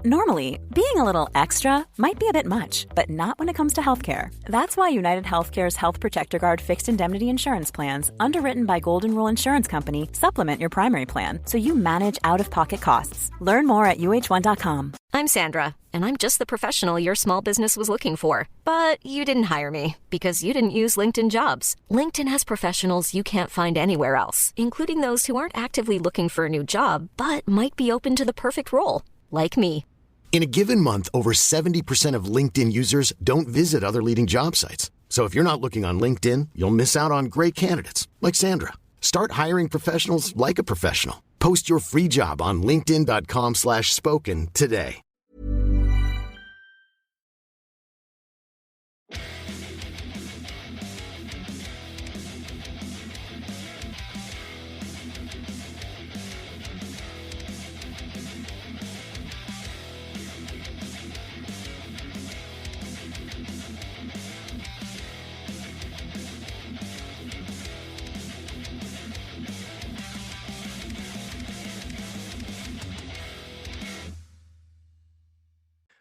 Normally, being a little extra might be a bit much, but not when it comes to healthcare. That's why United Healthcare's Health Protector Guard fixed indemnity insurance plans, underwritten by Golden Rule Insurance Company, supplement your primary plan so you manage out-of-pocket costs. Learn more at UH1.com. I'm Sandra, and I'm just the professional your small business was looking for. But you didn't hire me because you didn't use LinkedIn Jobs. LinkedIn has professionals you can't find anywhere else, including those who aren't actively looking for a new job, but might be open to the perfect role, like me. In a given month, over 70% of LinkedIn users don't visit other leading job sites. So if you're not looking on LinkedIn, you'll miss out on great candidates like Sandra. Start hiring professionals like a professional. Post your free job on linkedin.com/spoken today.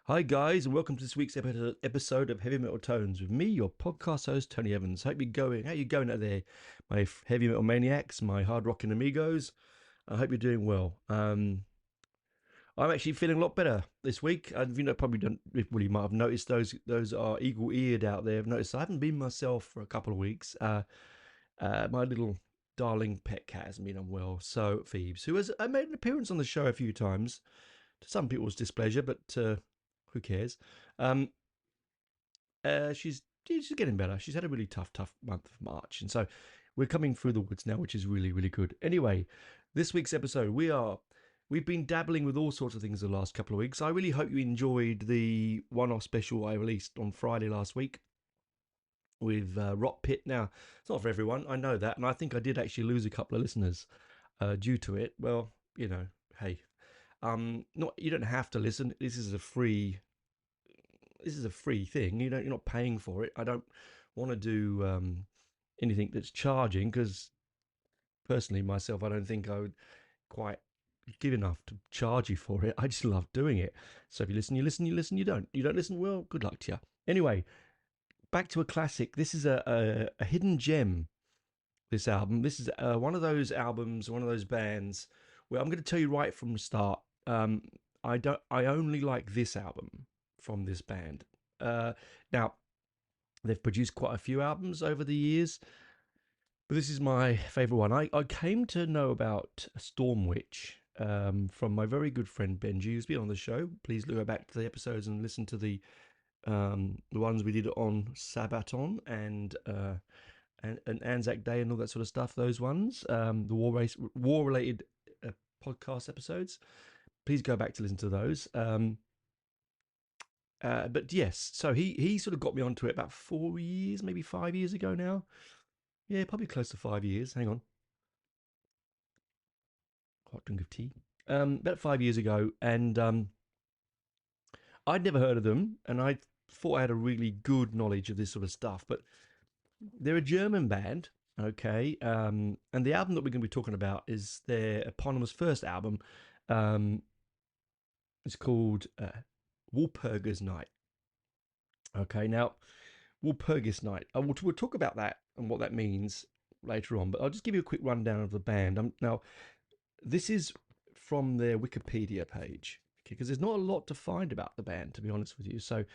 Hi guys, and welcome to this week's episode of Heavy Metal Tones with me, your podcast host Tony Evans. How you going out there, my heavy metal maniacs, my hard rocking amigos? I hope you're doing well. I'm actually feeling a lot better this week. You might have noticed those are eagle-eared out there. I've noticed I haven't been myself for a couple of weeks. My little darling pet cat hasn't been unwell. So Phoebes, who has made an appearance on the show a few times, to some people's displeasure, but who cares? She's getting better. She's had a really tough month of March, and so we're coming through the woods now, which is really, really good. Anyway, this week's episode, we've been dabbling with all sorts of things the last couple of weeks. I really hope you enjoyed the one-off special I released on Friday last week with Rock Pit. Now, it's not for everyone, I know that, and I think I did actually lose a couple of listeners due to it. Well, you know, hey. You don't have to listen. This is a free thing. You're not paying for it. I don't want to do anything that's charging, because personally myself, I don't think I would quite give enough to charge you for it. I just love doing it. So if you listen, you listen. You listen, you don't. You don't listen, well, good luck to you. Anyway, back to a classic. This is a hidden gem, this album. This is one of those albums, one of those bands where I'm going to tell you right from the start, I only like this album from this band. Now, they've produced quite a few albums over the years, but this is my favourite one. I came to know about Stormwitch from my very good friend Benji, who's been on the show. Please go back to the episodes and listen to the ones we did on Sabaton and Anzac Day and all that sort of stuff. Those ones, the war-related podcast episodes. Please go back to listen to those. But yes, so he sort of got me onto it about 4 years, maybe 5 years ago now. Yeah, probably close to 5 years. Hang on. Hot drink of tea. About 5 years ago, and I'd never heard of them, and I thought I had a really good knowledge of this sort of stuff. But they're a German band, okay, and the album that we're going to be talking about is their eponymous first album. It's called Walpurgis Night. Okay, now, Walpurgis Night. We'll talk about that and what that means later on, but I'll just give you a quick rundown of the band. Now, this is from their Wikipedia page, because there's not a lot to find about the band, to be honest with you. So,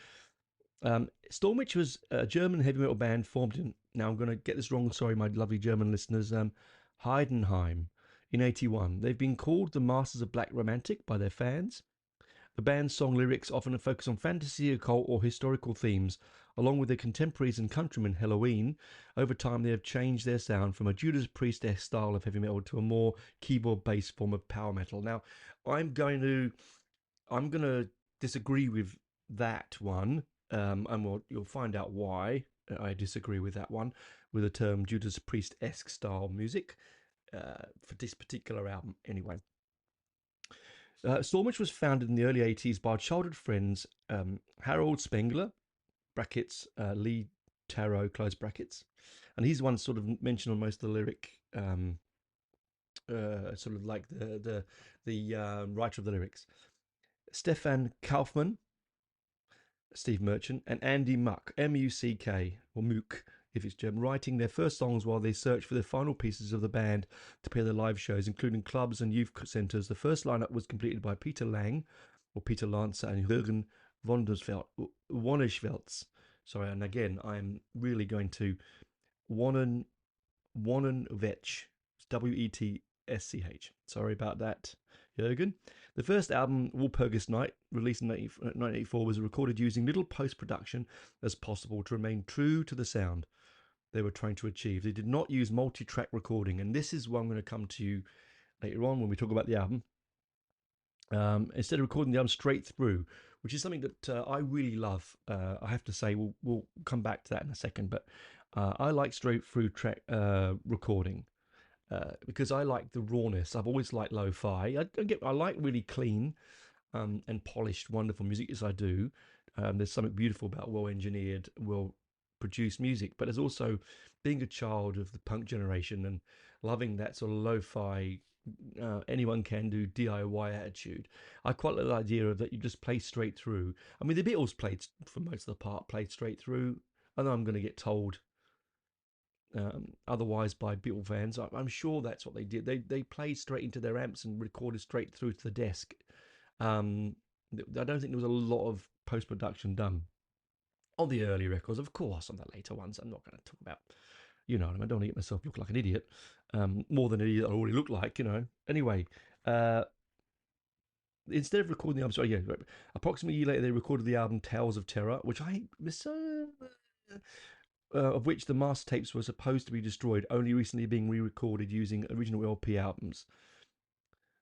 Stormwitch was a German heavy metal band formed in, now I'm going to get this wrong, sorry, my lovely German listeners, Heidenheim in 1981. They've been called the Masters of Black Romantic by their fans. The band's song lyrics often focus on fantasy, occult, or historical themes, along with their contemporaries and countrymen Halloween. Over time, they have changed their sound from a Judas Priest-esque style of heavy metal to a more keyboard-based form of power metal. Now, I'm going to disagree with that one, and you'll find out why I disagree with that one, with the term Judas Priest-esque style music for this particular album. Anyway. Stormwitch was founded in the early 80s by childhood friends Harold Spengler, brackets, Lee Tarot, close brackets. And he's the one sort of mentioned on most of the lyric, sort of like the writer of the lyrics. Stefan Kaufmann, Steve Merchant, and Andy Muck, M-U-C-K, or Mook, if it's German, writing their first songs while they search for the final pieces of the band to play their live shows, including clubs and youth centres. The first lineup was completed by Peter Lang, or Peter Lancer, and Jürgen Wonneschwelz. Sorry, and again, I'm really going to Wonnenwetsch, W-E-T-S-C-H. Sorry about that, Jürgen. The first album, Walpurgis Night, released in 1984, was recorded using little post-production as possible to remain true to the sound they were trying to achieve. They did not use multi-track recording, and this is what I'm going to come to you later on when we talk about the album. Instead of recording the album straight through, which is something that I really love. I have to say, we'll come back to that in a second, but I like straight through track recording. Because I like the rawness. I've always liked lo-fi. I like really clean and polished, wonderful music, as I do. There's something beautiful about well-engineered, well-produced music. But there's also being a child of the punk generation and loving that sort of lo-fi, anyone can do DIY attitude. I quite like the idea of that you just play straight through. I mean, the Beatles played, for most of the part, played straight through. I know I'm going to get told otherwise by Beatle fans. I'm sure that's what they did. They played straight into their amps and recorded straight through to the desk. I don't think there was a lot of post-production done on the early records. Of course, on the later ones, I'm not going to talk about, I don't want to get myself look like an idiot, more than an idiot I already look like, Anyway, instead of recording the album, approximately a year later, they recorded the album Tales of Terror, which I of which the master tapes were supposed to be destroyed, only recently being re-recorded using original LP albums.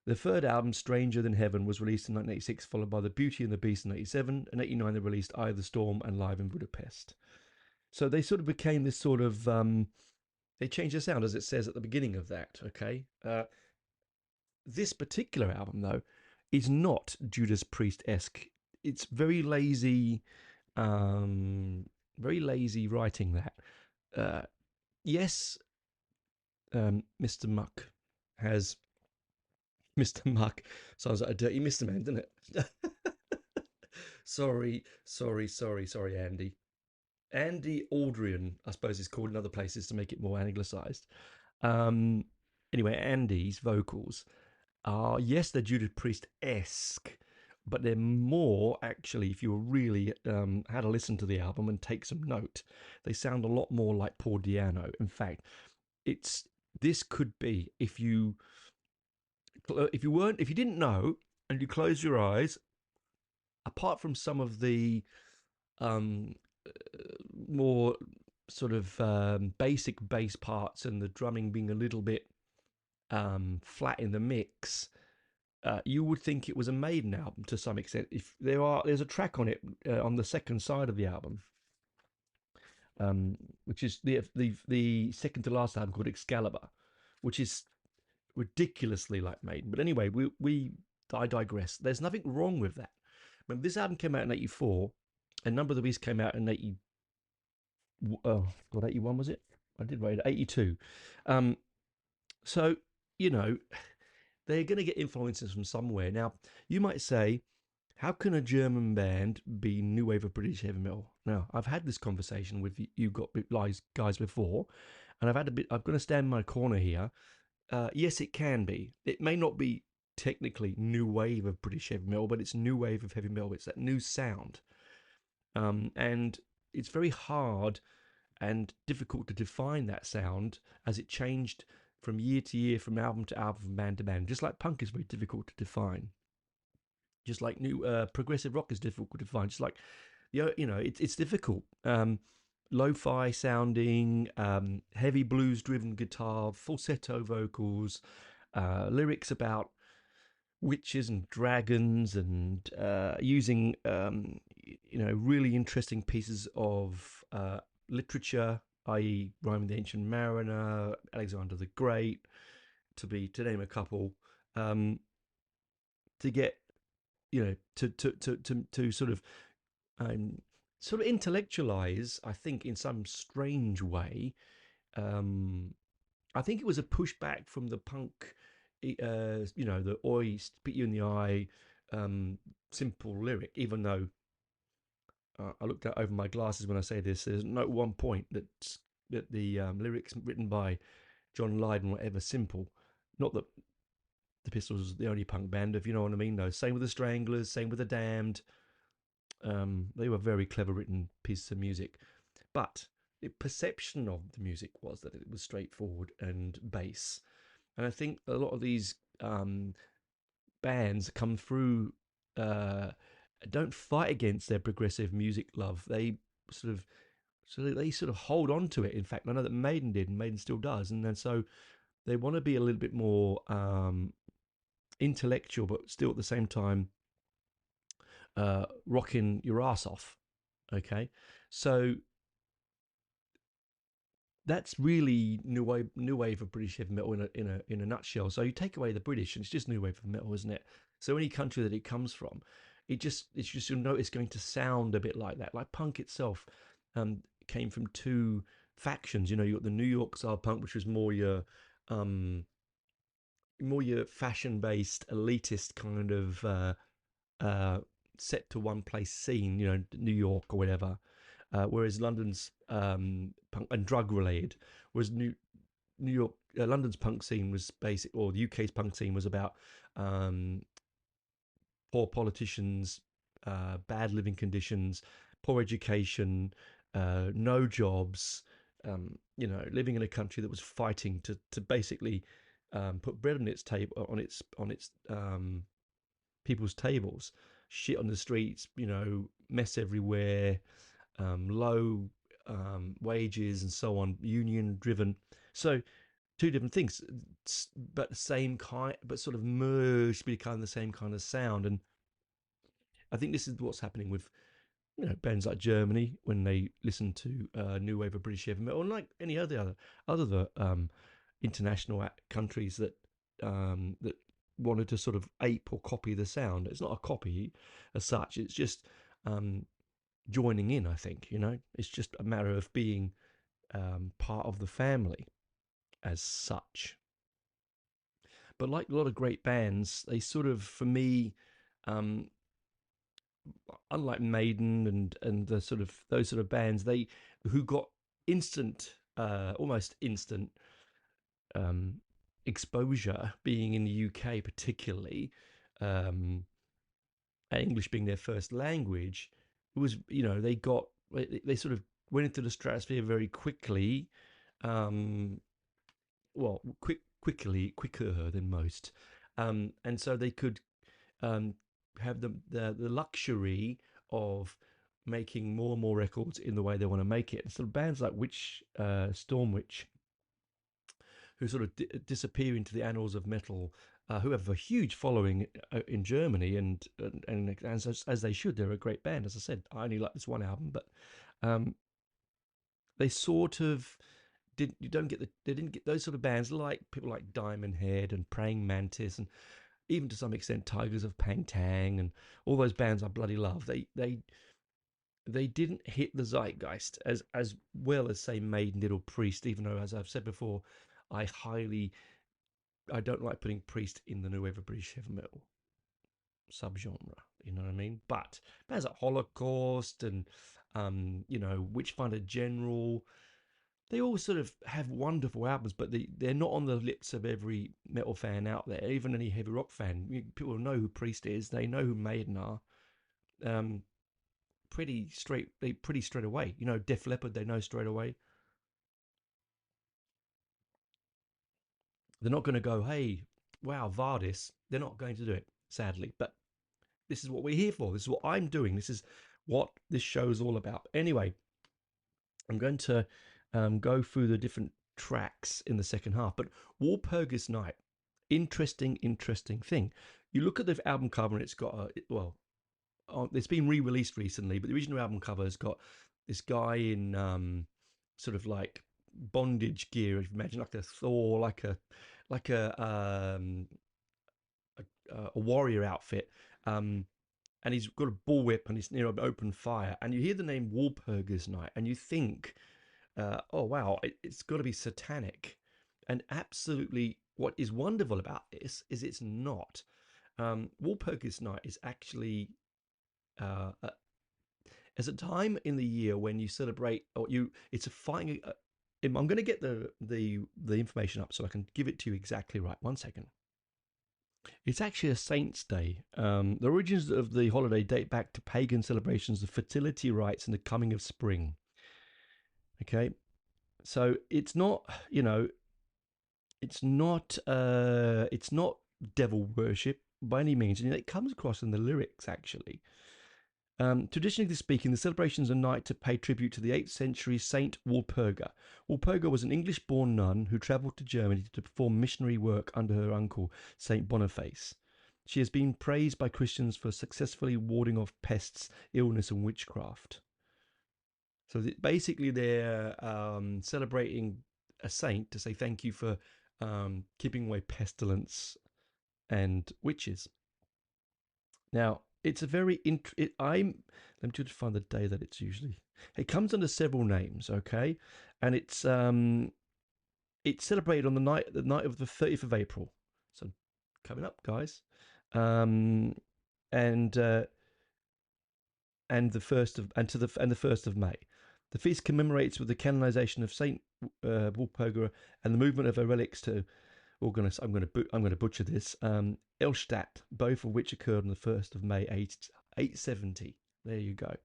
The third album, Stranger Than Heaven, was released in 1986, followed by The Beauty and the Beast in 1987. In 1989, they released Eye of the Storm and Live in Budapest. So they sort of became this sort of... they changed their sound, as it says at the beginning of that, okay? This particular album, though, is not Judas Priest-esque. It's very lazy... very lazy writing that. Yes, Mr. Muck has... Mr. Muck sounds like a dirty Mr. Man, doesn't it? Sorry, Andy. Andy Aldrian, I suppose is called in other places to make it more anglicised. Anyway, Andy's vocals are, yes, they're Judas Priest-esque, but they're more, actually, if you really had a listen to the album and take some note, they sound a lot more like Paul Di'Anno. In fact, this could be, if you didn't know and you close your eyes, apart from some of the more sort of basic bass parts and the drumming being a little bit flat in the mix, you would think it was a Maiden album to some extent. If there's a track on it on the second side of the album, which is the second to last album called Excalibur, which is ridiculously like Maiden. But anyway, I digress. There's nothing wrong with that. When this album came out in 1984, a Number of the Beast came out in 81 was it? I did write it, 1982. So, they're going to get influences from somewhere. Now, you might say, how can a German band be new wave of British heavy metal? Now, I've had this conversation with you guys before, and I'm going to stand in my corner here. Yes, it can be. It may not be technically new wave of British heavy metal, but it's new wave of heavy metal. It's that new sound. And it's very hard and difficult to define that sound as it changed from year to year, from album to album, from band to band. Just like punk is very difficult to define. Just like new progressive rock is difficult to define. Just like, it's difficult. Lo-fi sounding, heavy blues-driven guitar, falsetto vocals, lyrics about witches and dragons, and using really interesting pieces of literature, i.e. Rime of the Ancient Mariner, Alexander the Great, to name a couple, to get to sort of intellectualize, I think, in some strange way. I think it was a pushback from the punk, the oi, spit you in the eye, simple lyric, even though I looked out over my glasses when I say this. There's no one point that the lyrics written by John Lydon were ever simple. Not that the Pistols was the only punk band, if you know what I mean, though. Same with the Stranglers, same with the Damned. They were very clever written pieces of music. But the perception of the music was that it was straightforward and bass. And I think a lot of these bands come through, don't fight against their progressive music love. They sort of they sort of hold on to it. In fact, I know that Maiden did, and Maiden still does, and then so they want to be a little bit more intellectual, but still at the same time rocking your ass off. Okay, so that's really new wave of British heavy metal in a nutshell. So you take away the British, and it's just new wave of metal, isn't it? So any country that it comes from, it's just you'll know it's going to sound a bit like that. Like punk itself came from two factions. You know, you got the New York style punk, which was more your fashion based elitist kind of set to one place scene, you know, New York or whatever. Whereas London's punk and drug related, was New York, London's punk scene was basic, or the UK's punk scene was about poor politicians, bad living conditions, poor education, no jobs. You know, living in a country that was fighting to basically put bread on its table, on its people's tables, shit on the streets, you know, mess everywhere, low wages and so on, union driven. So two different things, but the same kind, but sort of merged to become the same kind of sound. And I think this is what's happening with, you know, bands like Germany when they listen to new wave of British heavy metal, and like any other international countries that that wanted to sort of ape or copy the sound. It's not a copy as such. It's just joining in. I think, you know, it's just a matter of being part of the family as such. But like a lot of great bands, they sort of, for me, unlike Maiden and the sort of those sort of bands, they who got instant, almost instant exposure, being in the UK particularly, English being their first language, it was, you know, they sort of went into the stratosphere very quickly, well, quicker than most, and so they could have the luxury of making more and more records in the way they want to make it. So bands like Stormwitch, who sort of disappear into the annals of metal, who have a huge following in Germany, and as they should. They're a great band. As I said, I only like this one album, but they sort of they didn't get those sort of bands, like people like Diamond Head and Praying Mantis, and even to some extent Tigers of Pangtang, and all those bands I bloody love. They didn't hit the zeitgeist as well as, say, Maiden did, or Priest, even though, as I've said before, I don't like putting Priest in the new wave of British heavy metal subgenre, you know what I mean? But bands like Holocaust and you know, Witchfinder General, they all sort of have wonderful albums, but they're not on the lips of every metal fan out there, even any heavy rock fan. People know who Priest is, they know who Maiden are. Pretty straight away. You know, Def Leppard, they know straight away. They're not going to go, hey, wow, Vardis. They're not going to do it, sadly. But this is what we're here for. This is what I'm doing. This is what this show is all about. Anyway, I'm going to go through the different tracks in the second half. But Walpurgis Night, interesting thing. You look at the album cover, and it's got it's been re-released recently, but the original album cover has got this guy in sort of like bondage gear. If you imagine, like a Thor, like a warrior outfit, and he's got a bullwhip, and he's near an open fire, and you hear the name Walpurgis Night, and you think, oh wow, it's got to be satanic. And absolutely, what is wonderful about this is it's not. Walpurgis Night is actually as a time in the year when you celebrate, or it's a fighting. I'm going to get the information up so I can give it to you exactly right. 1 second. It's actually a saint's day. The origins of the holiday date back to pagan celebrations of fertility rites and the coming of spring. Okay, so it's not, it's not devil worship by any means, and it comes across in the lyrics actually. Traditionally speaking, the celebrations are a night to pay tribute to the 8th century Saint Walpurga. Walpurga was an English-born nun who travelled to Germany to perform missionary work under her uncle, Saint Boniface. She has been praised by Christians for successfully warding off pests, illness, and witchcraft. So basically, they're celebrating a saint to say thank you for keeping away pestilence and witches. Now, it's a very let me just find the day that it's usually. It comes under several names, okay, and it's celebrated on the night of the 30th of April. So coming up, guys, and the 1st of May. The feast commemorates with the canonization of Saint Walpurga and the movement of her relics to. I'm going to butcher this. Elstadt, both of which occurred on the 1st of May, 870. There you go.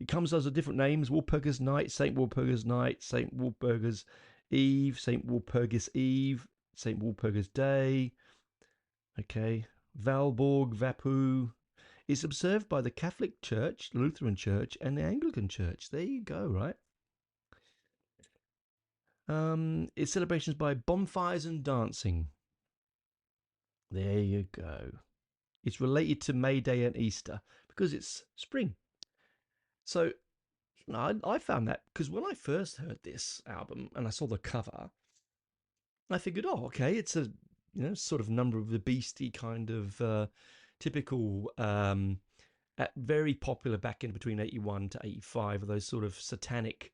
It comes under different names: Walpurgis Night, Saint Walpurgis Night, Saint Walpurgis Eve, Saint Walpurgis Eve, Saint Walpurgis Day. Okay, Valborg, Vapu. It's observed by the Catholic Church, Lutheran Church, and the Anglican Church. There you go, right? It's celebrations by bonfires and dancing. There you go. It's related to May Day and Easter because it's spring. So I found that because when I first heard this album and I saw the cover, I figured, oh, okay, it's a sort of Number of the Beastie kind of typical, very popular back in between 81 to 85, of those sort of satanic.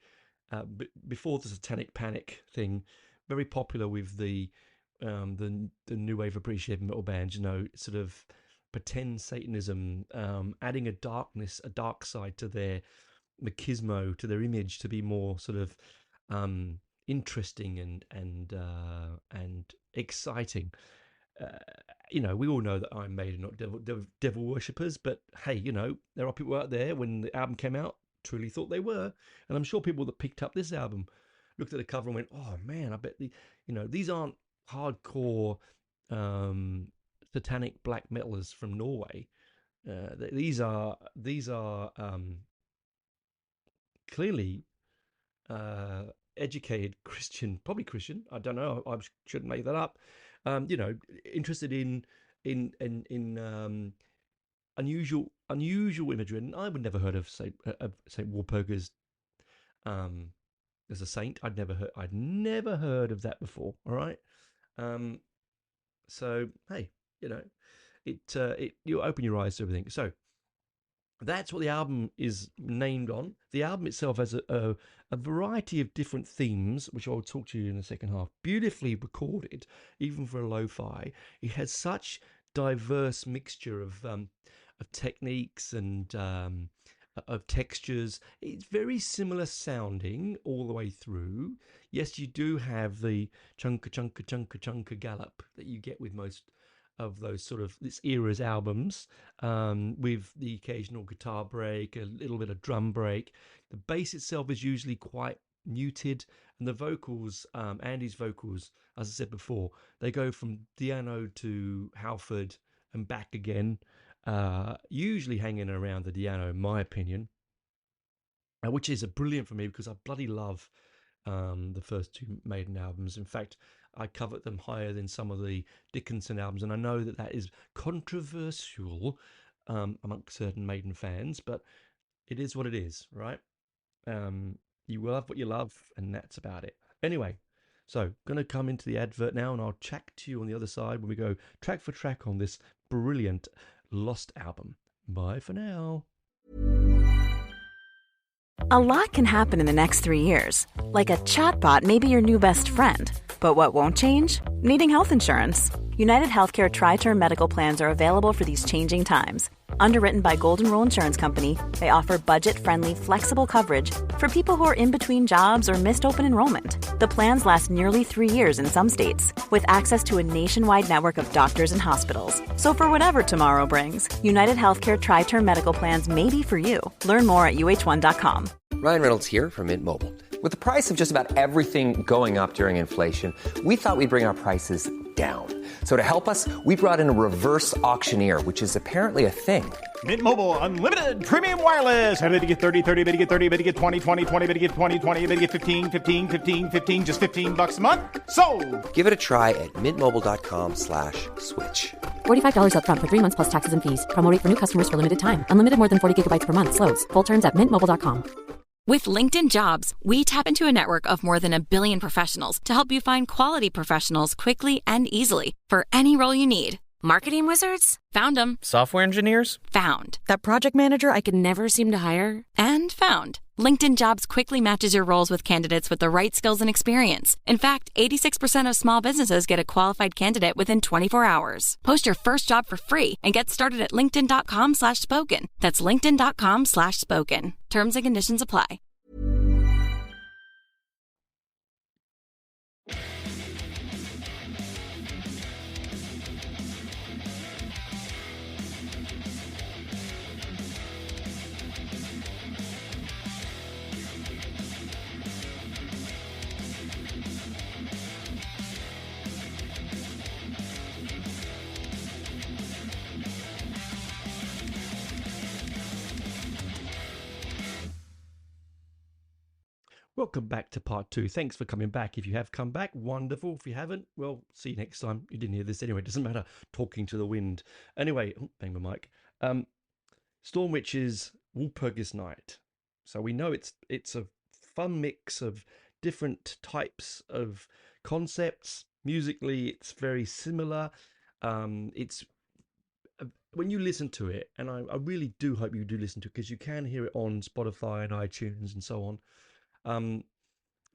Before the Satanic Panic thing, very popular with the new wave of British heavy metal bands, sort of pretend Satanism, adding a dark side to their machismo, to their image, to be more sort of interesting and exciting. We all know that I'm Maiden, not devil worshippers, but hey, there are people out there when the album came out truly thought they were, and I'm sure people that picked up this album looked at the cover and went, "Oh man, I bet these aren't hardcore satanic black metalers from Norway. These are clearly educated Christian, probably Christian. I don't know. I shouldn't make that up. Interested in unusual imagery, and I would never heard of Saint Walpurgis as a saint. I'd never heard of that before. All right, so hey, you open your eyes to everything. So that's what the album is named on. The album itself has a variety of different themes, which I'll talk to you in the second half. Beautifully recorded, even for a lo-fi. It has such diverse mixture of techniques and of textures. It's very similar sounding all the way through. Yes, you do have the chunka gallop that you get with most of those sort of this era's albums, with the occasional guitar break, a little bit of drum break. The bass itself is usually quite muted, and the vocals, Andy's vocals, as I said before, they go from Di'Anno to Halford and back again, usually hanging around the Di'Anno, in my opinion, which is brilliant for me because I bloody love the first two Maiden albums. In fact, I covet them higher than some of the Dickinson albums, and I know that is controversial amongst certain Maiden fans, but it is what it is, right? You love what you love, and that's about it. Anyway, so going to come into the advert now, and I'll chat to you on the other side when we go track for track on this brilliant Lost album. Bye for now. A lot can happen in the next 3 years. Like a chatbot may be your new best friend. But what won't change? Needing health insurance. United Healthcare Tri-Term Medical Plans are available for these changing times. Underwritten by Golden Rule Insurance Company, they offer budget-friendly, flexible coverage for people who are in between jobs or missed open enrollment. The plans last nearly 3 years in some states, with access to a nationwide network of doctors and hospitals. So for whatever tomorrow brings, United Healthcare Tri-Term Medical Plans may be for you. Learn more at uh1.com. Ryan Reynolds here from Mint Mobile. With the price of just about everything going up during inflation, we thought we'd bring our prices down. So to help us, we brought in a reverse auctioneer, which is apparently a thing. Mint Mobile Unlimited Premium Wireless. How to get 30, 30, bit to get 30, bit to get 20, 20, 20, bit to get 20, 20, bit to get 15, 15, 15, 15, just $15 a month? Sold! Give it a try at mintmobile.com/switch. $45 up front for 3 months plus taxes and fees. Promo rate for new customers for limited time. Unlimited more than 40 gigabytes per month. Slows full terms at mintmobile.com. With LinkedIn Jobs, we tap into a network of more than 1 billion professionals to help you find quality professionals quickly and easily for any role you need. Marketing wizards? Found them. Software engineers? Found. That project manager I could never seem to hire? And found. LinkedIn Jobs quickly matches your roles with candidates with the right skills and experience. In fact, 86% of small businesses get a qualified candidate within 24 hours. Post your first job for free and get started at linkedin.com/spoken. That's linkedin.com/spoken. Terms and conditions apply. Welcome back to part 2. Thanks for coming back. If you have come back, wonderful. If you haven't, well, see you next time. You didn't hear this anyway. It doesn't matter. Talking to the wind. Anyway, bang my mic. Stormwitch's Walpurgis Night. So we know it's a fun mix of different types of concepts. Musically, it's very similar. It's when you listen to it, and I really do hope you do listen to it, because you can hear it on Spotify and iTunes and so on. I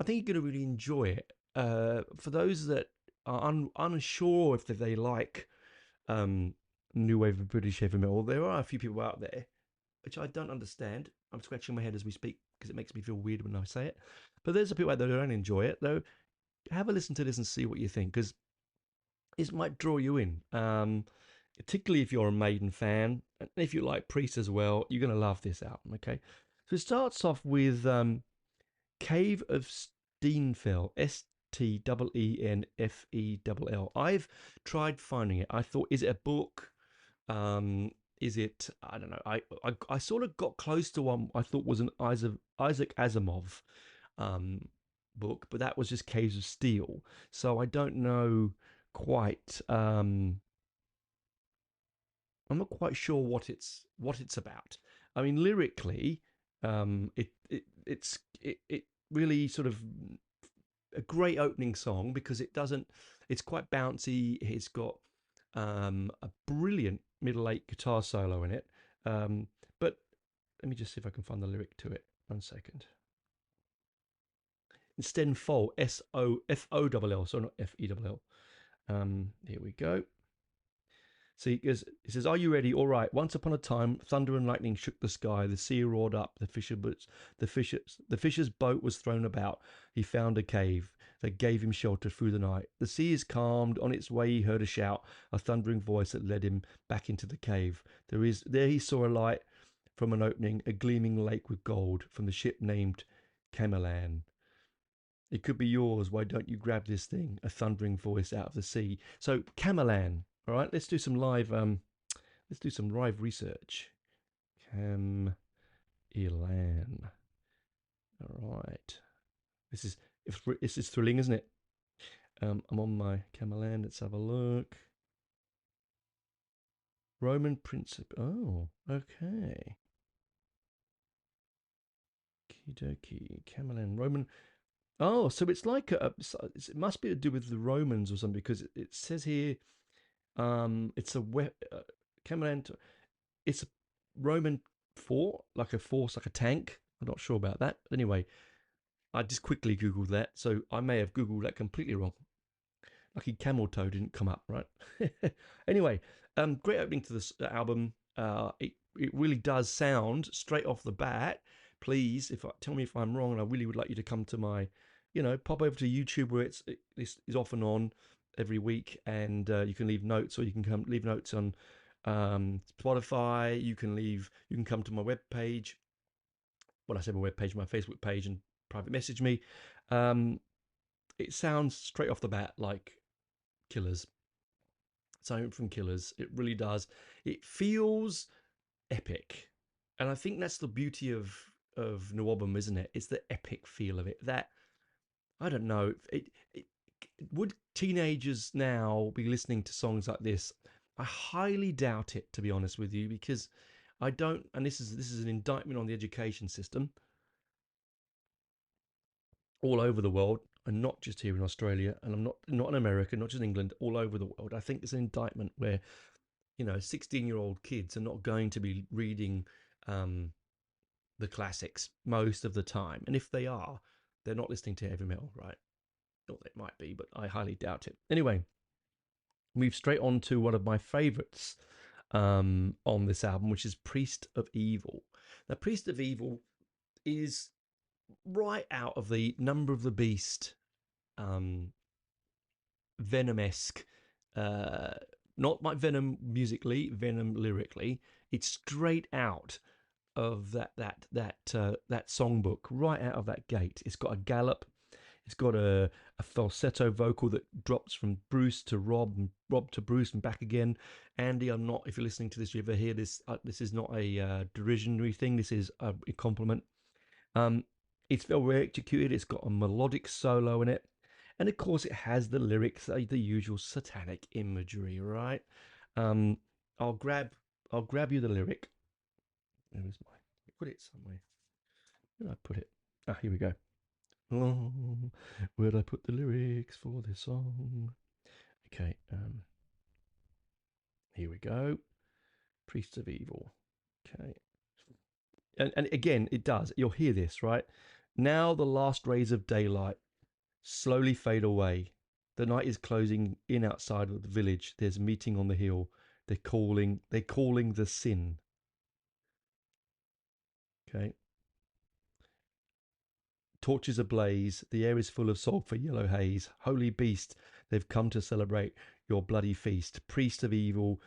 think you're going to really enjoy it. For those that are unsure if they like new wave of British heavy metal, there are a few people out there which I don't understand. I'm scratching my head as we speak because it makes me feel weird when I say it. But there's a people out there who don't enjoy it, though. Have a listen to this and see what you think, because it might draw you in. Particularly if you're a Maiden fan, and if you like Priest as well, you're going to love this album. Okay, so it starts off with Cave of Steenfell, Steenfell. I've tried finding it. I thought, is it a book? Is it? I don't know. I sort of got close to one I thought was an Isaac Asimov book, but that was just Caves of Steel. So I don't know quite. I'm not quite sure what it's about. I mean, lyrically, it really sort of a great opening song, because it's quite bouncy. It's got a brilliant middle eight guitar solo in it. But let me just see if I can find the lyric to it. 1 second. Stenfall, Soffoull, so not Fell. Here we go. See, it says, "Are you ready? All right. Once upon a time, thunder and lightning shook the sky. The sea roared up. The fisher's boat was thrown about. He found a cave that gave him shelter through the night. The sea is calmed. On its way, he heard a shout, a thundering voice that led him back into the cave. There he saw a light from an opening, a gleaming lake with gold from the ship named Camellan. It could be yours. Why don't you grab this thing? A thundering voice out of the sea." So Camellan. All right, let's do some live research. Camellan. All right. This is thrilling, isn't it? I'm on my Camellan. Let's have a look. Roman principle. Oh, okay. Okie Camellan. Roman. Oh, so it's like it must be to do with the Romans or something, because it says here. It's a Camellan. It's a Roman fort, like a force, like a tank. I'm not sure about that. But anyway, I just quickly Googled that, so I may have Googled that completely wrong. Lucky Camel Toe didn't come up, right? Anyway, great opening to this album. It really does sound straight off the bat. Please, tell me if I'm wrong, and I really would like you to come to my, pop over to YouTube where this is off and on every week, and you can leave notes, or you can leave notes on Spotify. You can come to my webpage. Well, I say my webpage, my Facebook page, and private message me. It sounds straight off the bat like Killers. Something from Killers. It really does. It feels epic, and I think that's the beauty of NWOBHM, isn't it? It's the epic feel of it. That, I don't know. Would teenagers now be listening to songs like this? I highly doubt it, to be honest with you, because I don't. And this is an indictment on the education system all over the world, and not just here in Australia, and I'm not in America, not just in England, all over the world. I think it's an indictment where 16-year-old kids are not going to be reading the classics most of the time, and if they are, they're not listening to heavy metal, right? Or they might be, but I highly doubt it. Anyway, move straight on to one of my favourites on this album, which is Priest of Evil. Now, Priest of Evil is right out of the Number of the Beast, Venom-esque, not like Venom musically, Venom lyrically. It's straight out of that songbook, right out of that gate. It's got a gallop. It's got a falsetto vocal that drops from Bruce to Rob, and Rob to Bruce, and back again. Andy, if you're listening to this, you ever hear this? This is not a derisionary thing. This is a compliment. It's very executed. It's got a melodic solo in it, and of course, it has the lyrics, the usual satanic imagery, right? I'll grab you the lyric. Where is mine? I put it somewhere. Where did I put it? Here we go. Oh, where did I put the lyrics for this song? Okay, here we go. Priest of Evil. Okay. And again, it does. You'll hear this, right? Now the last rays of daylight slowly fade away. The night is closing in outside of the village. There's a meeting on the hill. They're calling the sin. Okay. Torches ablaze. The air is full of sulphur, yellow haze. Holy beast, they've come to celebrate your bloody feast. Priest of Evil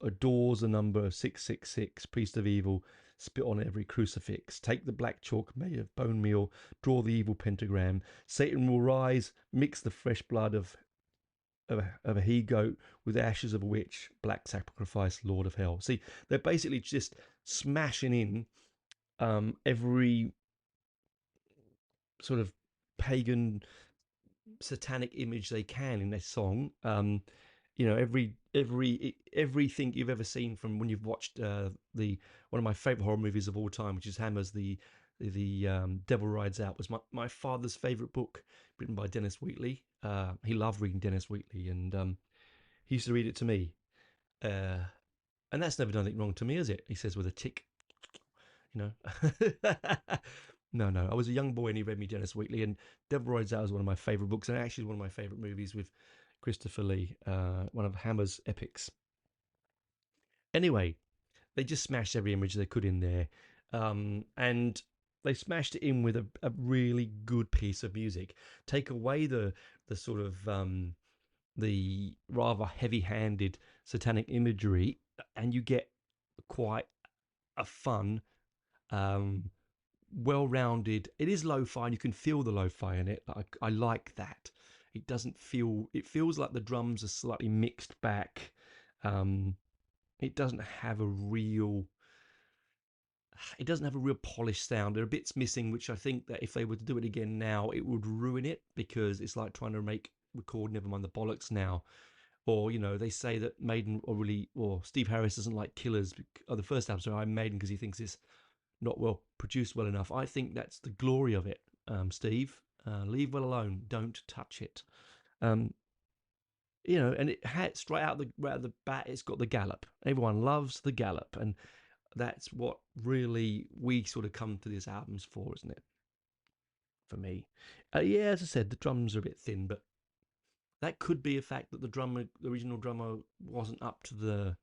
adores the number 666. Priest of Evil, spit on every crucifix. Take the black chalk made of bone meal. Draw the evil pentagram. Satan will rise. Mix the fresh blood of a he-goat with ashes of a witch. Black sacrifice, Lord of Hell. See, they're basically just smashing in every sort of pagan satanic image they can in this song. Everything you've ever seen from when you've watched one of my favorite horror movies of all time, which is Hammer's The Devil Rides Out, was my father's favorite book, written by Dennis Wheatley. He loved reading Dennis Wheatley, and he used to read it to me, and that's never done anything wrong to me, is it? He says with a tick. No, I was a young boy and he read me Dennis Wheatley, and Devil Rides Out is one of my favourite books, and actually one of my favourite movies with Christopher Lee, one of Hammer's epics. Anyway, they just smashed every image they could in there, and they smashed it in with a really good piece of music. Take away the sort of the rather heavy-handed satanic imagery, and you get quite a fun, well-rounded. It is lo-fi, and you can feel the lo-fi in it. I like that. It feels like the drums are slightly mixed back. It doesn't have a real polished sound. There are bits missing, which I think that if they were to do it again now, it would ruin it, because it's like trying to record Never Mind the Bollocks now. Or, they say that Maiden or Steve Harris doesn't like Killers, or the first album, so I'm Maiden, because he thinks it's not well produced well enough. I think that's the glory of it, Steve. Leave well alone. Don't touch it. And it had straight out the bat. It's got the gallop. Everyone loves the gallop, and that's what really we sort of come to these albums for, isn't it? For me, as I said, the drums are a bit thin, but That could be a fact that the original drummer, wasn't up to the,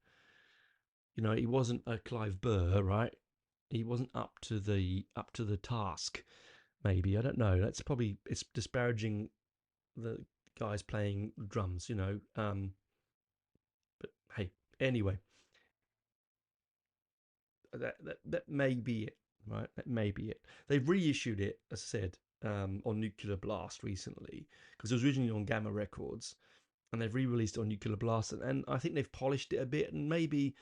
he wasn't a Clive Burr, right? He wasn't up to the task. Maybe, I don't know. It's disparaging the guys playing drums, But hey, anyway, that may be it, right? That may be it. They've reissued it, as I said, on Nuclear Blast recently, because it was originally on Gamma Records, and they've re-released it on Nuclear Blast, and I think they've polished it a bit, and maybe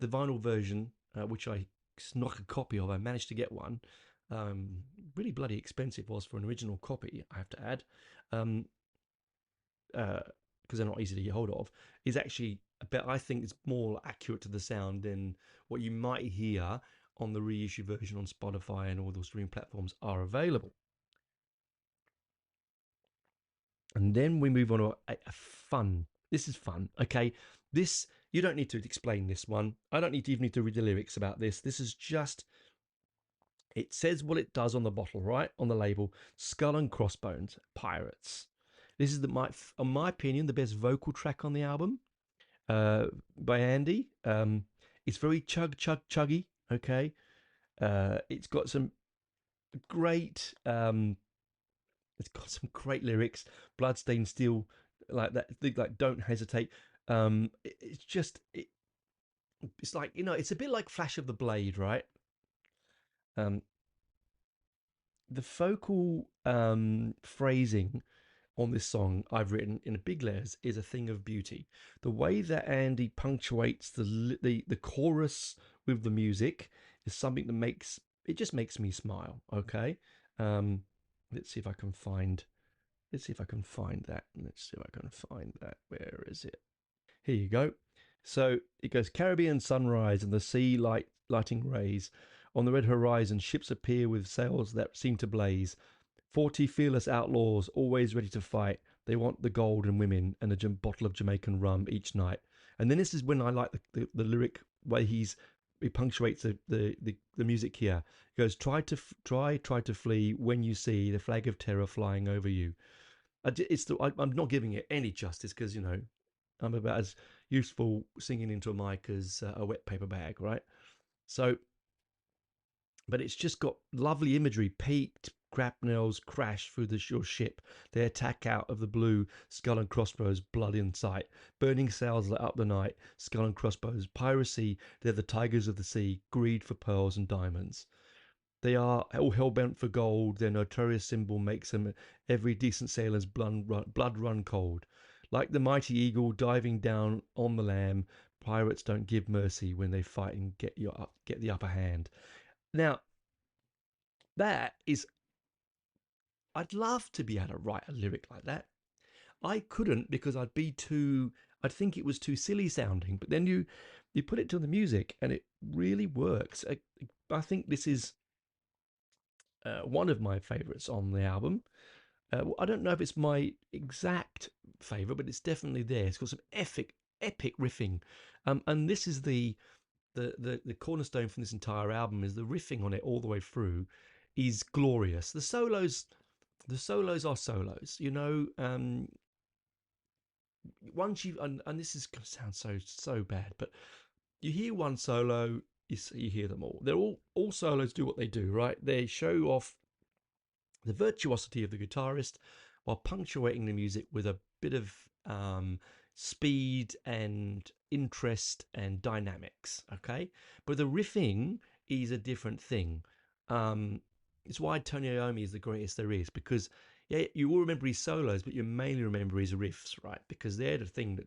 the vinyl version, which I snuck a copy of, I managed to get one. Really bloody expensive was for an original copy, I have to add, because they're not easy to get hold of, is actually I think it's more accurate to the sound than what you might hear on the reissue version on Spotify and all those streaming platforms are available. And then we move on to a fun. This is fun, okay? This, you don't need to explain this one. I don't even need to read the lyrics about this. This is just, it says what it does on the bottle, right? On the label, Skull and Crossbones, Pirates. This is, in my opinion, the best vocal track on the album. By Andy. It's very chuggy, okay? It's got some great lyrics. Bloodstained Steel, like that, like Don't Hesitate. It's like, it's a bit like Flash of the Blade, right? The vocal phrasing on this song I've written in a big letters is a thing of beauty. The way that Andy punctuates the chorus with the music is something that just makes me smile. Okay, let's see if I can find that. Where is it? Here you go. So it goes, Caribbean sunrise and the sea lighting rays. On the red horizon, ships appear with sails that seem to blaze. 40 fearless outlaws, always ready to fight. They want the gold and women and a bottle of Jamaican rum each night. And then this is when I like the lyric way he punctuates the music here. He goes, try to flee when you see the flag of terror flying over you. I'm not giving it any justice because, I'm about as useful singing into a mic as a wet paper bag, right? So, but it's just got lovely imagery. Peaked grapnels crash through your ship. They attack out of the blue. Skull and crossbows, blood in sight. Burning sails light up the night. Skull and crossbows, piracy. They're the tigers of the sea. Greed for pearls and diamonds. They are all hell-bent for gold. Their notorious symbol makes them every decent sailor's blood run cold. Like the mighty eagle diving down on the lamb, pirates don't give mercy when they fight and get the upper hand. Now, that is, I'd love to be able to write a lyric like that. I couldn't because I'd think it was too silly sounding. But then you put it to the music and it really works. I think this is one of my favourites on the album. I don't know if it's my exact favourite, but it's definitely there. It's got some epic riffing, and this is the cornerstone from this entire album. Is the riffing on it all the way through is glorious. The solos are solos. Once you and this is going to sound so bad, but you hear one solo, you hear them all. They're all solos do what they do, right? They show off the virtuosity of the guitarist while punctuating the music with a bit of speed and interest and dynamics, okay? But the riffing is a different thing. It's why Tony Iommi is the greatest there is, because you will remember his solos, but you mainly remember his riffs, right? Because they're the thing that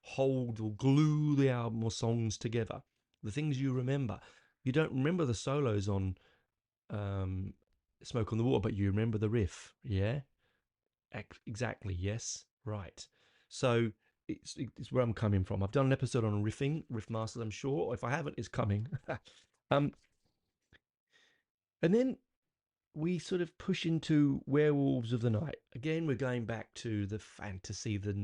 hold or glue the album or songs together. The things you remember. You don't remember the solos on Smoke on the Water, but you remember the riff, yeah? Exactly, yes, right. So it's where I'm coming from. I've done an episode on riffing, Riff Masters, I'm sure. If I haven't, it's coming. And then we sort of push into Werewolves of the Night. Again, we're going back to the fantasy, the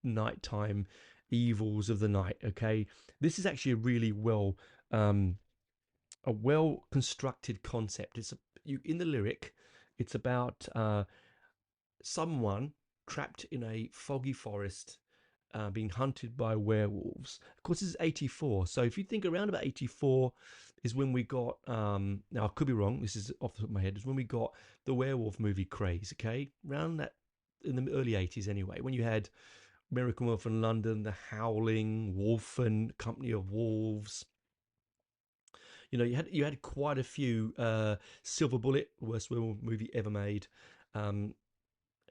nighttime evils of the night, okay? This is actually a really well constructed concept. In the lyric, it's about someone trapped in a foggy forest, being hunted by werewolves. Of course, this is 84. So if you think around about 84 is when we got, now I could be wrong, this is off the top of my head, is when we got the werewolf movie craze, okay? Around that, in the early 80s anyway, when you had Miracle Wolf in London, The Howling, Wolfen, Company of Wolves. You know, you had quite a few. Silver Bullet, worst werewolf movie ever made, and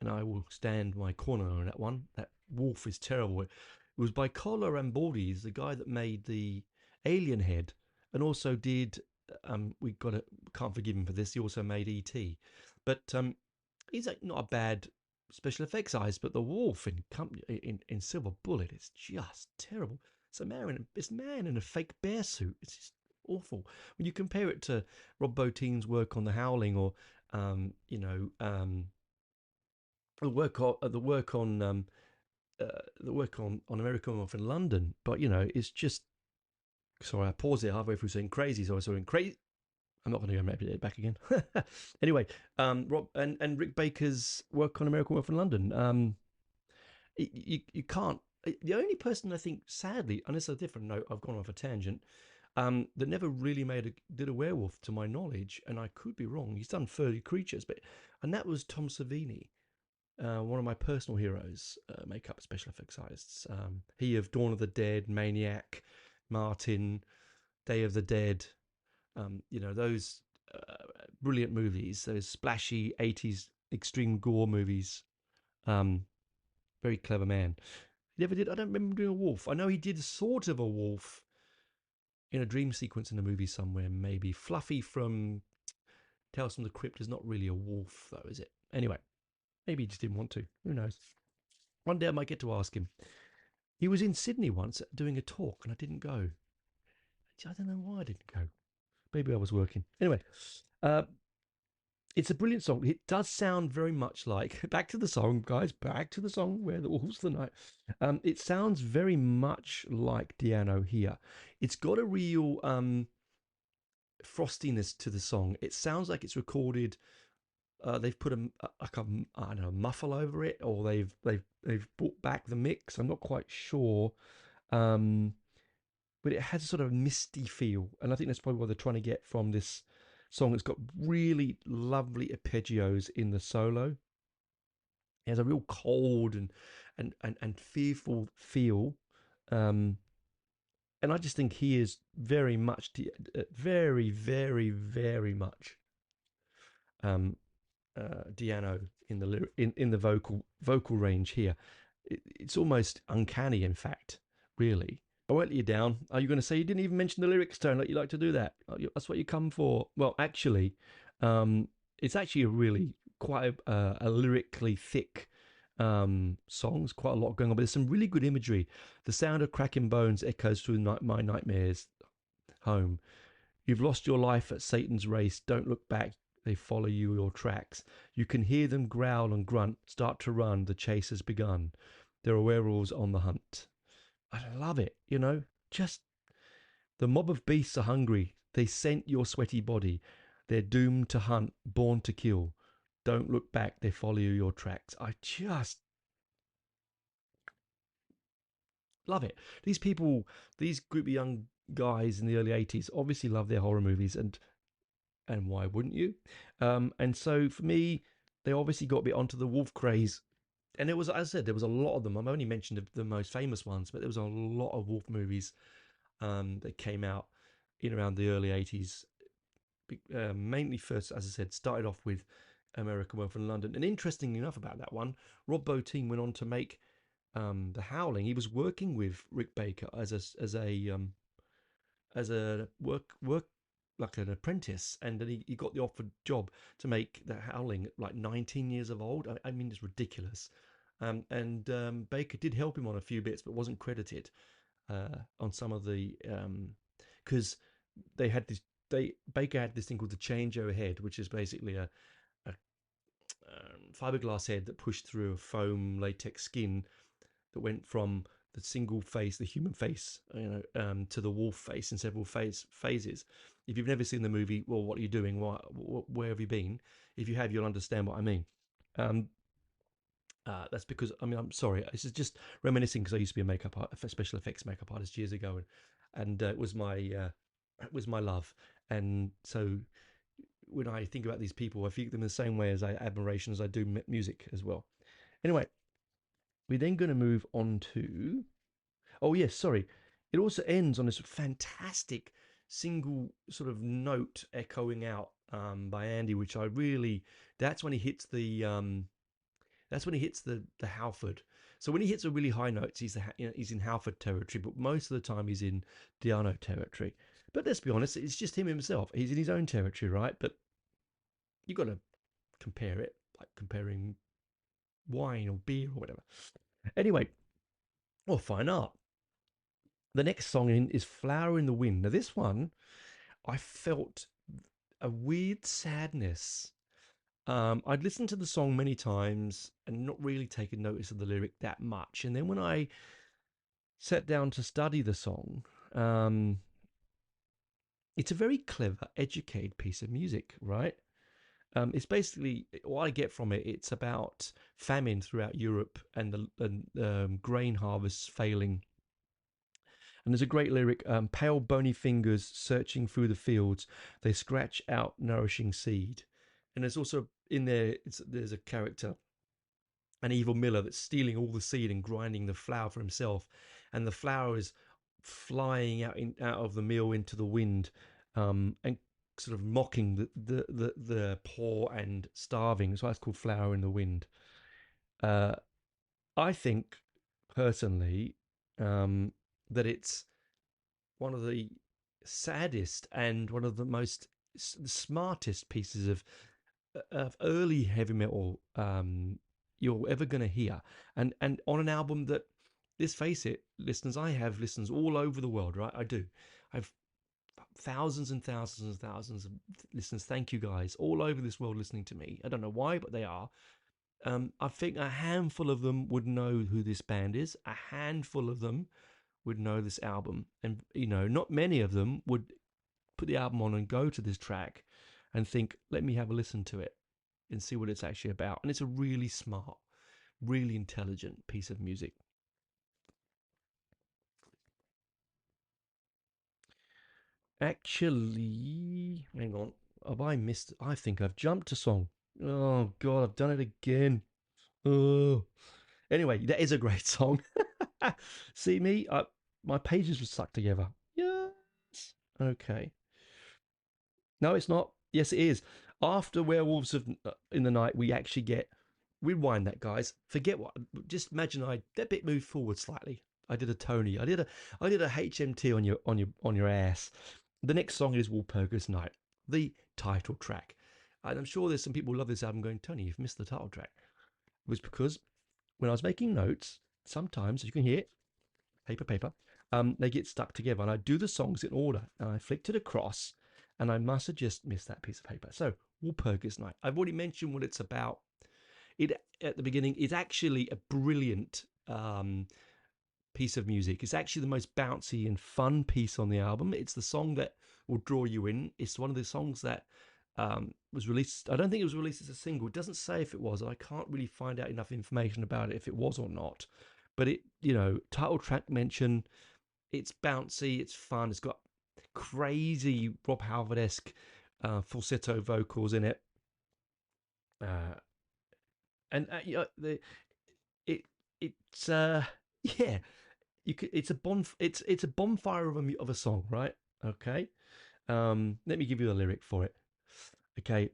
I will stand my corner on that one. That wolf is terrible. It was by Carlo Rambaldi, the guy that made the Alien Head, and also did. Can't forgive him for this. He also made E.T., but he's like not a bad special effects eyes, but the wolf in Silver Bullet is just terrible. It's a man in a fake bear suit. It's just awful. When you compare it to Rob Bottin's work on The Howling, or the work on American Wolf in London, but it's just. Sorry, I paused it halfway through saying crazy, so I was saying crazy. I'm not going to go back again. Anyway, Rob and Rick Baker's work on American Wolf in London. You can't. The only person I think, sadly, and it's a different note, I've gone off a tangent, that never really did a werewolf, to my knowledge, and I could be wrong. He's done 30 creatures, and that was Tom Savini, one of my personal heroes, makeup special effects artists. He of Dawn of the Dead, Maniac, Martin, Day of the Dead. Those brilliant movies, those splashy 80s extreme gore movies. Very clever man. He never did. I don't remember him doing a wolf. I know he did sort of a wolf in a dream sequence in a movie somewhere, maybe. Fluffy from Tales from the Crypt is not really a wolf, though, is it? Anyway, maybe he just didn't want to. Who knows? One day I might get to ask him. He was in Sydney once doing a talk, and I didn't go. I don't know why I didn't go. Maybe I was working. Anyway, it's a brilliant song. It does sound very much like, back to the song, guys, back to the song, Where the Wolves of the Night. It sounds very much like Di'Anno here. It's got a real frostiness to the song. It sounds like it's recorded. They've put a muffle over it, or they've brought back the mix. I'm not quite sure. But it has a sort of misty feel, and I think that's probably what they're trying to get from this song. It's got really lovely arpeggios in the solo. It has a real cold and fearful feel, and I just think he is very much, very, very, very much Di'Anno in the vocal range here. It's almost uncanny, in fact, really. I won't let you down. Are you going to say you didn't even mention the lyrics, Tone? Like you like to do that? That's what you come for. Well, actually, it's actually a really quite a lyrically thick song. There's quite a lot going on, but there's some really good imagery. The sound of cracking bones echoes through my nightmares home. You've lost your life at Satan's race. Don't look back. They follow your tracks. You can hear them growl and grunt. Start to run. The chase has begun. There are werewolves on the hunt. I love it, just the mob of beasts are hungry. They scent your sweaty body. They're doomed to hunt, born to kill. Don't look back. They follow your tracks. I just love it. These people, these group of young guys in the early 80s obviously love their horror movies, and why wouldn't you? And so for me, they obviously got a bit onto the wolf craze. And it was, as I said, there was a lot of them. I've only mentioned the most famous ones, but there was a lot of wolf movies that came out in around the early 80s. Mainly first, as I said, started off with American Wolf in London. And interestingly enough about that one, Rob Bottin went on to make The Howling. He was working with Rick Baker as a work like an apprentice, and then he got the offered job to make The Howling at like 19 years of old. I mean, it's ridiculous. And Baker did help him on a few bits, but wasn't credited on some of the because Baker had this thing called the changeover head, which is basically a fiberglass head that pushed through a foam latex skin that went from the single face, the human face, to the wolf face in several phases. If you've never seen the movie, well, what are you doing? Where have you been? If you have, you'll understand what I mean. That's because I'm sorry. This is just reminiscing because I used to be a special effects makeup artist years ago, and it was my love. And so when I think about these people, I feel them the same way as admiration as I do music as well. Anyway, we're then going to move on to. Oh yes, sorry. It also ends on this fantastic single sort of note echoing out by Andy, which I really. That's when he hits the. That's when he hits the Halford. So when he hits a really high notes, he's in Halford territory, but most of the time he's in Diano territory. But let's be honest, it's just him himself. He's in his own territory, right? But you've got to compare it, like comparing wine or beer or whatever. Anyway, or fine art. The next song in is Flower in the Wind. Now this one, I felt a weird sadness. I'd listened to the song many times and not really taken notice of the lyric that much. And then when I sat down to study the song, it's a very clever, educated piece of music, right? It's basically what I get from it. It's about famine throughout Europe and the grain harvests failing. And there's a great lyric: "Pale bony fingers searching through the fields, they scratch out nourishing seed." And there's also in there, there's a character, an evil miller, that's stealing all the seed and grinding the flour for himself, and the flour is flying out of the mill into the wind, and sort of mocking the poor and starving. So that's called Flower in the Wind. I think personally that it's one of the saddest and one of the most smartest pieces of early heavy metal you're ever going to hear, and on an album that, let's face it, listeners, I have listeners all over the world, right? I do. I've thousands and thousands and thousands of listeners. Thank you guys all over this world listening to me. I don't know why, but they are. I think a handful of them would know who this band is. A handful of them would know this album, and not many of them would put the album on and go to this track and think, let me have a listen to it and see what it's actually about. And it's a really smart, really intelligent piece of music. Actually, hang on. Have I missed? I think I've jumped a song. Oh, God, I've done it again. Oh. Anyway, that is a great song. See me? My pages were stuck together. Yes. Okay. No, it's not. Yes, it is. After Werewolves in the Night, we actually get. Rewind that, guys. Forget what. Just imagine that bit moved forward slightly. I did a Tony. I did a HMT on your ass. The next song is Walpurgis Night, the title track. And I'm sure there's some people who love this album going, Tony, you've missed the title track. It was because when I was making notes, sometimes, as you can hear it, paper, they get stuck together. And I do the songs in order. And I flicked it across, and I must have just missed that piece of paper. So, Walpurgis Night. I've already mentioned what it's about. It at the beginning is actually a brilliant piece of music. It's actually the most bouncy and fun piece on the album. It's the song that will draw you in. It's one of the songs that was released. I don't think it was released as a single. It doesn't say if it was. I can't really find out enough information about it if it was or not. But it, title track mention. It's bouncy. It's fun. It's got crazy Rob Halford-esque falsetto vocals in it. It's a bonfire of a song, right? Okay. Let me give you a lyric for it. Okay.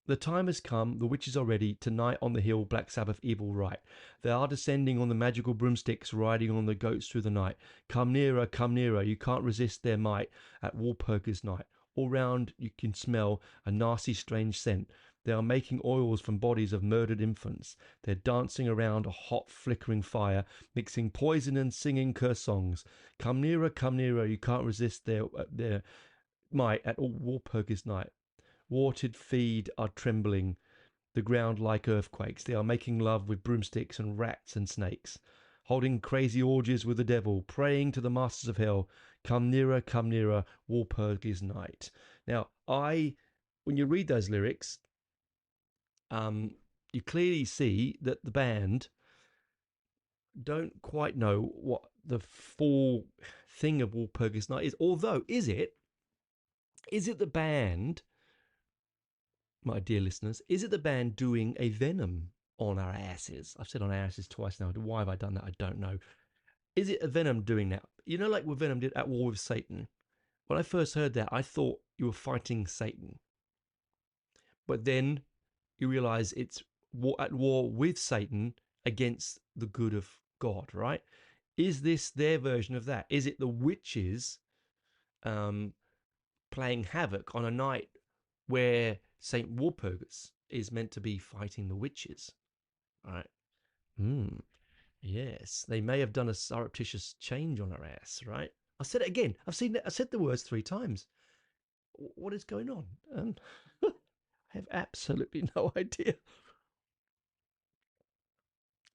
The time has come, the witches are ready, tonight on the hill, Black Sabbath evil right. They are descending on the magical broomsticks, riding on the goats through the night. Come nearer, you can't resist their might at Walpurgis Night. All round you can smell a nasty strange scent. They are making oils from bodies of murdered infants. They're dancing around a hot flickering fire, mixing poison and singing curse songs. Come nearer, you can't resist their might at Walpurgis Night. Watered feet are trembling, the ground like earthquakes. They are making love with broomsticks and rats and snakes, holding crazy orgies with the devil, praying to the masters of hell. Come nearer, Walpurgis Night. Now, when you read those lyrics, you clearly see that the band don't quite know what the full thing of Walpurgis Night is. Although, is it the band, my dear listeners, is it the band doing a Venom on our asses? I've said on our asses twice now. Why have I done that? I don't know. Is it a Venom doing that? You know, like what Venom did at War with Satan. When I first heard that, I thought you were fighting Satan. But then you realize it's at war with Satan against the good of God, right? Is this their version of that? Is it the witches playing havoc on a night where Saint Walpurgis is meant to be fighting the witches? All right. Yes, they may have done a surreptitious change on her ass, right? I said it again. I said the words 3 times. What is going on? I have absolutely no idea.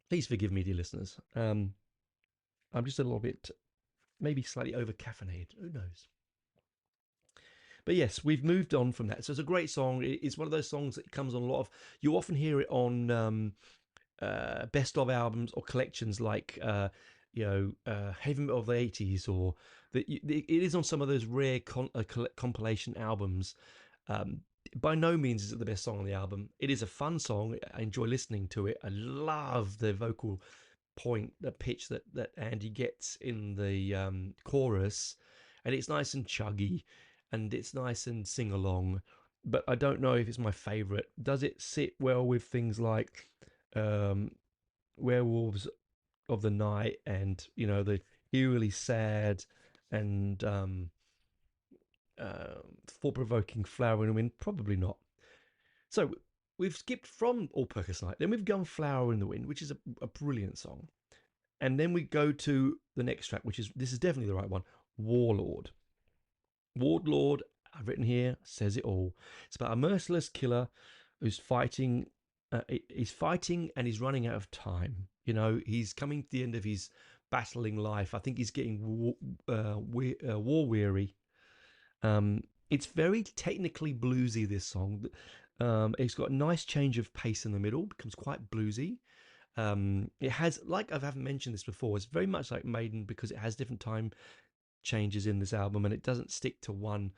Please forgive me, dear listeners. I'm just a little bit, maybe slightly over caffeinated. Who knows? But yes, we've moved on from that. So it's a great song. It's one of those songs that comes on a lot of. You often hear it on best of albums or collections like heavy metal of the 80s, or it is on some of those rare compilation albums. By no means is it the best song on the album. It is a fun song. I enjoy listening to it. I love the vocal point, the pitch that Andy gets in the chorus, and it's nice and chuggy and it's nice and sing along, but I don't know if it's my favorite. Does it sit well with things like Werewolves of the Night and the eerily sad and thought-provoking Flower in the Wind? Probably not. So we've skipped from Walpurgis Night, then we've gone Flower in the Wind, which is a brilliant song, and then we go to the next track, this is definitely the right one, Warlord. Warlord, I've written here, says it all. It's about a merciless killer who's fighting. He's fighting and he's running out of time. He's coming to the end of his battling life. I think he's getting war weary. It's very technically bluesy, this song. It's got a nice change of pace in the middle, becomes quite bluesy. It has, like I haven't mentioned this before, it's very much like Maiden because it has different time changes in this album, and it doesn't stick to one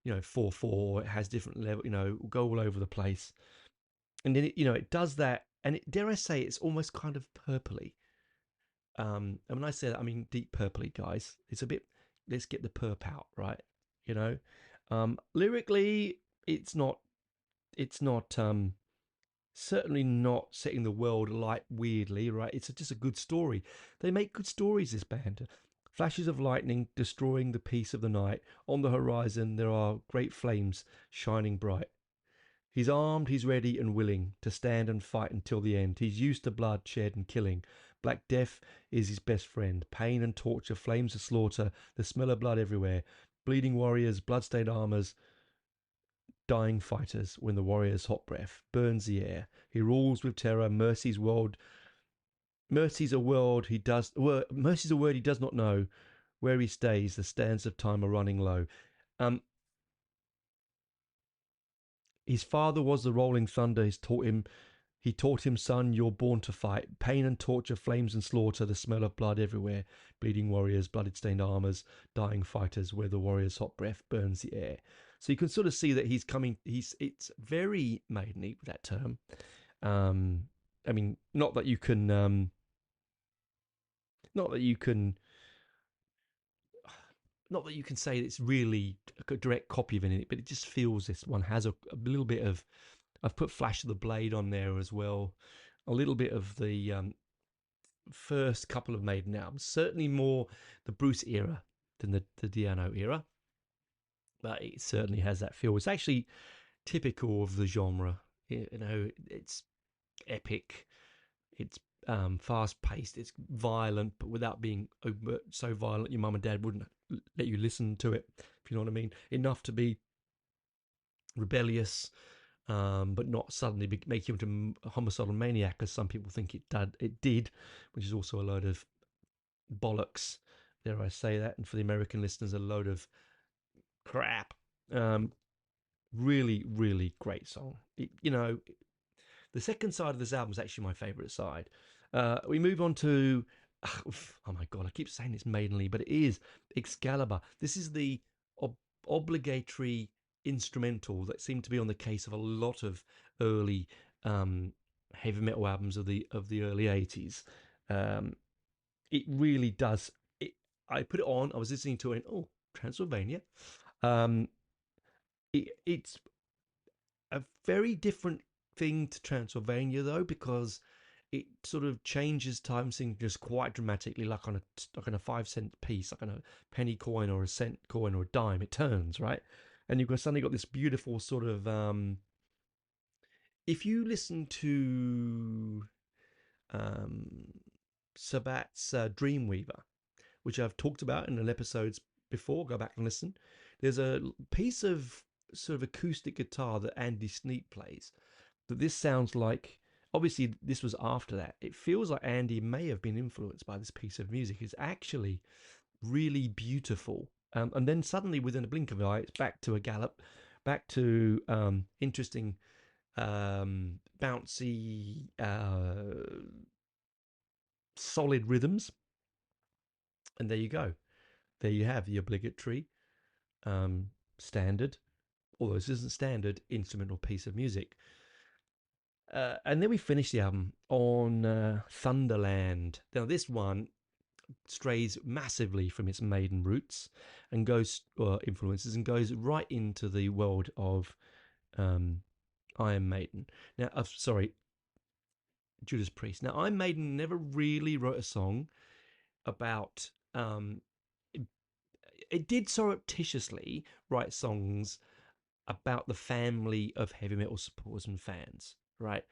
4/4. It has different level, go all over the place, and then it does that, and dare I say, it's almost kind of purpley. And when I say that, I mean deep purpley, guys. It's a bit, let's get the perp out, right? Lyrically, it's not certainly not setting the world alight weirdly, right? It's just a good story. They make good stories, this band. Flashes of lightning destroying the peace of the night. On the horizon, there are great flames shining bright. He's armed, he's ready and willing to stand and fight until the end. He's used to bloodshed and killing. Black Death is his best friend. Pain and torture, flames of slaughter, the smell of blood everywhere. Bleeding warriors, bloodstained armors, dying fighters. When the warrior's hot breath burns the air, he rules with terror. Mercy's a word he does not know. Where he stays, the stands of time are running low. His father was the rolling thunder. He taught him, son, you're born to fight. Pain and torture, flames and slaughter, the smell of blood everywhere. Bleeding warriors, blood-stained armors, dying fighters, where the warrior's hot breath burns the air. So you can sort of see that he's coming. It's very Maiden-y, that term. I mean, not that you can say it's really a direct copy of anything, but it just feels this one has a little bit of. I've put Flash of the Blade on there as well, a little bit of the first couple of Maiden albums, certainly more the Bruce era than the Di'Anno era, but it certainly has that feel. It's actually typical of the genre. It's epic, it's fast-paced, it's violent, but without being so violent your mum and dad wouldn't let you listen to it, if you know what I mean. Enough to be rebellious, but not suddenly make you into a homicidal maniac, as some people think it did, which is also a load of bollocks, dare I say that, and for the American listeners, a load of crap. Really, really great song. The second side of this album is actually my favourite side. We move on to, oh my God, I keep saying it's Maidenly, but it is Excalibur. This is the obligatory instrumental that seemed to be on the case of a lot of early heavy metal albums of the early 80s. It really does. I put it on, I was listening to it, Transylvania. It's a very different thing to Transylvania, though, because it sort of changes time signatures quite dramatically, like on a 5-cent piece, like on a penny coin or a cent coin or a dime. It turns, right, and you've suddenly got this beautiful sort of. If you listen to Sabat's Dreamweaver, which I've talked about in episodes before, go back and listen. There's a piece of sort of acoustic guitar that Andy Sneap plays that this sounds like. Obviously, this was after that. It feels like Andy may have been influenced by this piece of music. It's actually really beautiful. And then suddenly, within a blink of an eye, it's back to a gallop, back to interesting, bouncy, solid rhythms. And there you go. There you have the obligatory standard, although this isn't standard, instrumental piece of music. And then we finish the album on Thunderland. Now, this one strays massively from its Maiden roots and goes influences and goes right into the world of Iron Maiden. Now, Judas Priest. Now, Iron Maiden never really wrote a song about. It did surreptitiously write songs about the family of heavy metal supporters and fans, right?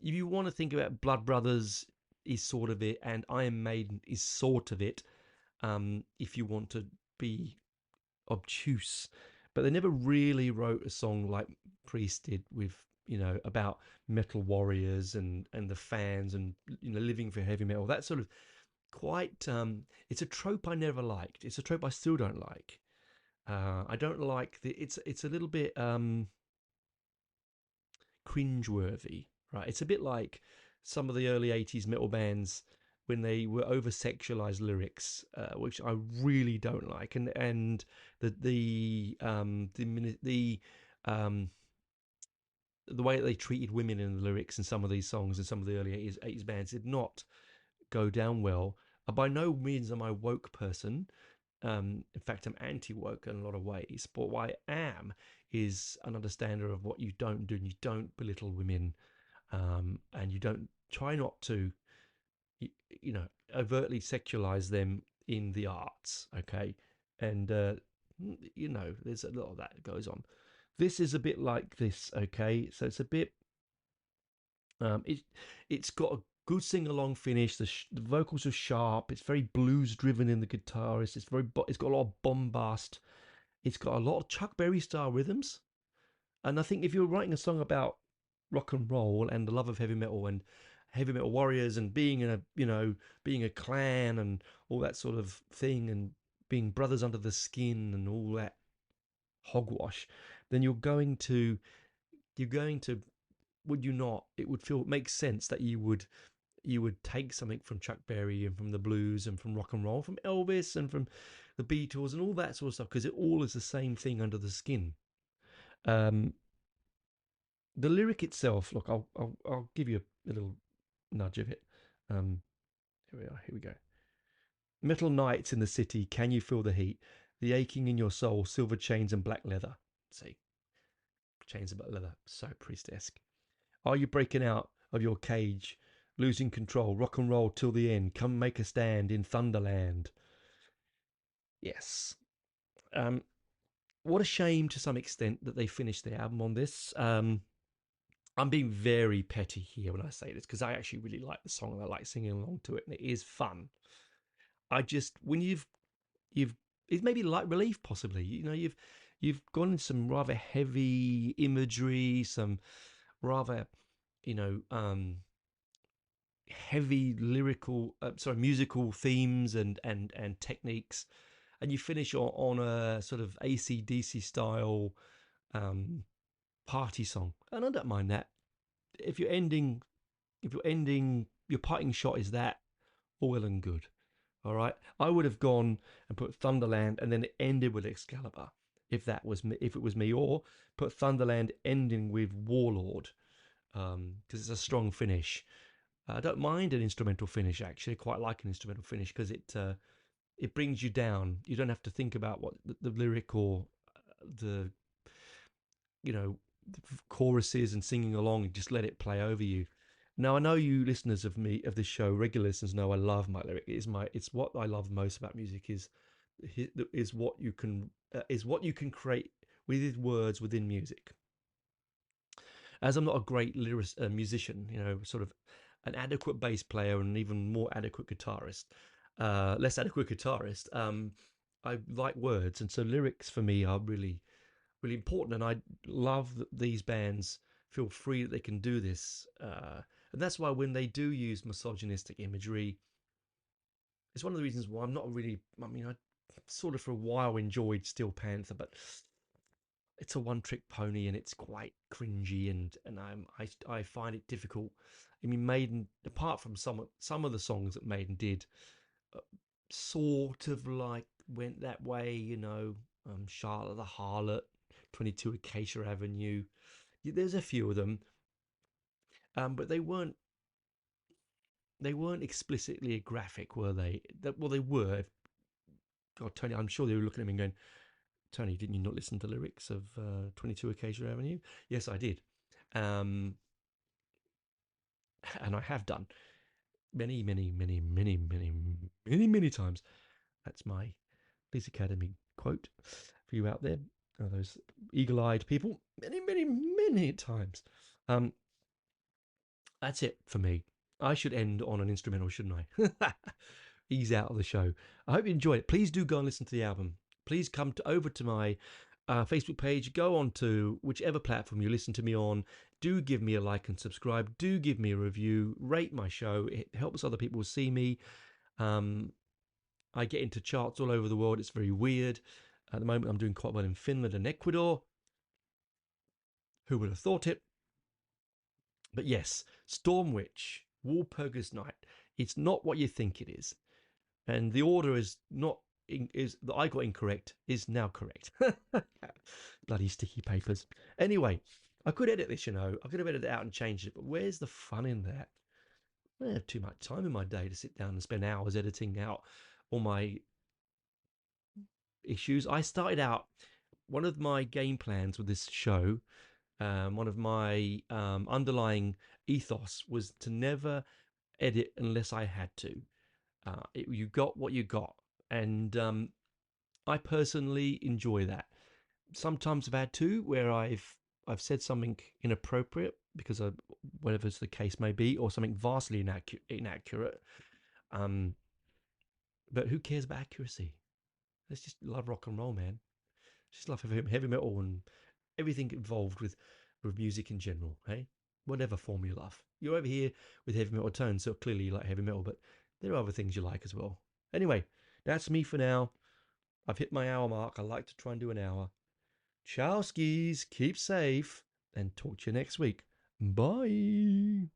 If you want to think about Blood Brothers is sort of it, and Iron Maiden is sort of it, if you want to be obtuse. But they never really wrote a song like Priest did with, about metal warriors and the fans and, living for heavy metal. That sort of quite, it's a trope I never liked. It's a trope I still don't like. I don't like it's a little bit cringeworthy, right? It's a bit like some of the early 80s metal bands when they were over-sexualized lyrics, which I really don't like, and the way they treated women in the lyrics in some of these songs and some of the early 80s bands did not go down well. By no means am I a woke person. In fact, I'm anti-woke in a lot of ways. But what I am is an understander of what you don't do. And you don't belittle women, and you don't try not to, overtly sexualize them in the arts. Okay, and there's a lot of that goes on. This is a bit like this. Okay, so it's a bit. It's got a good sing-along finish. The vocals are sharp. It's very blues-driven in the guitarist. It's got a lot of bombast. It's got a lot of Chuck Berry-style rhythms. And I think if you're writing a song about rock and roll and the love of heavy metal and heavy metal warriors and being being a clan and all that sort of thing and being brothers under the skin and all that hogwash, then you're going to. Would you not? It would make sense that you would take something from Chuck Berry and from the blues and from rock and roll, from Elvis and from the Beatles and all that sort of stuff, because it all is the same thing under the skin. The lyric itself, look, I'll give you a little nudge of it. Here we go. Metal nights in the city, can you feel the heat? The aching in your soul, silver chains and black leather. See, chains and black leather, so Priest-esque. Are you breaking out of your cage, losing control, rock and roll till the end, come make a stand in Thunderland? Yes. What a shame to some extent that they finished the album on this. I'm being very petty here when I say this, because I actually really like the song and I like singing along to it, and it is fun. When you've it's maybe like Relief possibly, you've gone into some rather heavy imagery, some rather, heavy musical themes and techniques, and you finish on a sort of AC/DC style party song, and I don't mind that. if you're ending, your parting shot is that, all well and good. All right, I would have gone and put Thunderland, and then it ended with Excalibur, if it was me, or put Thunderland ending with Warlord, because it's a strong finish. I don't mind an instrumental finish, actually. I quite like an instrumental finish because it brings you down. You don't have to think about what the lyric or the the choruses and singing along, and just let it play over you. Now I know you listeners of this show, regular listeners, know I love my lyric. It's what I love most about music is what you can create with words within music. As I'm not a great musician, sort of an adequate bass player and even more adequate guitarist, less adequate guitarist, I like words, and so lyrics for me are really, really important. And I love that these bands feel free that they can do this, and that's why when they do use misogynistic imagery, it's one of the reasons why I'm not really. I mean, I sort of for a while enjoyed Steel Panther, but it's a one-trick pony and it's quite cringy, and I find it difficult. I mean, Maiden, apart from some of the songs that Maiden did, sort of like went that way, Charlotte the Harlot, 22 Acacia Avenue. There's a few of them, but they weren't explicitly graphic, were they? Well, they were. God, Tony, I'm sure they were looking at me and going, Tony, didn't you not listen to the lyrics of 22 Acacia Avenue? Yes, I did. And I have done many, many, many, many, many, many, many times. That's my Police Academy quote for you out there, those eagle-eyed people. Many, many, many times. That's it for me. I should end on an instrumental, shouldn't I? Ease out of the show. I hope you enjoyed it. Please do go and listen to the album. Please come over to my Facebook page. Go on to whichever platform you listen to me on. Do give me a like and subscribe. Do give me a review. Rate my show. It helps other people see me. I get into charts all over the world. It's very weird. At the moment, I'm doing quite well in Finland and Ecuador. Who would have thought it? But yes, Stormwitch, Walpurgis Night. It's not what you think it is. And the order is not... that I got incorrect is now correct. Bloody sticky papers. Anyway, I could edit this, I could have edited it out and changed it, but where's the fun in that? I don't have too much time in my day to sit down and spend hours editing out all my issues. I started out, one of my game plans with this show, one of my underlying ethos was to never edit unless I had to. You got what you got. And I personally enjoy that. Sometimes I've had to, where I've said something inappropriate because of whatever's the case may be, or something vastly inaccurate. But who cares about accuracy? Let's just love rock and roll, man. Just love heavy metal and everything involved with music in general, hey? Whatever form you love. You're over here with heavy metal tones, so clearly you like heavy metal, but there are other things you like as well. Anyway, that's me for now. I've hit my hour mark. I like to try and do an hour. Ciao, skis. Keep safe. And talk to you next week. Bye.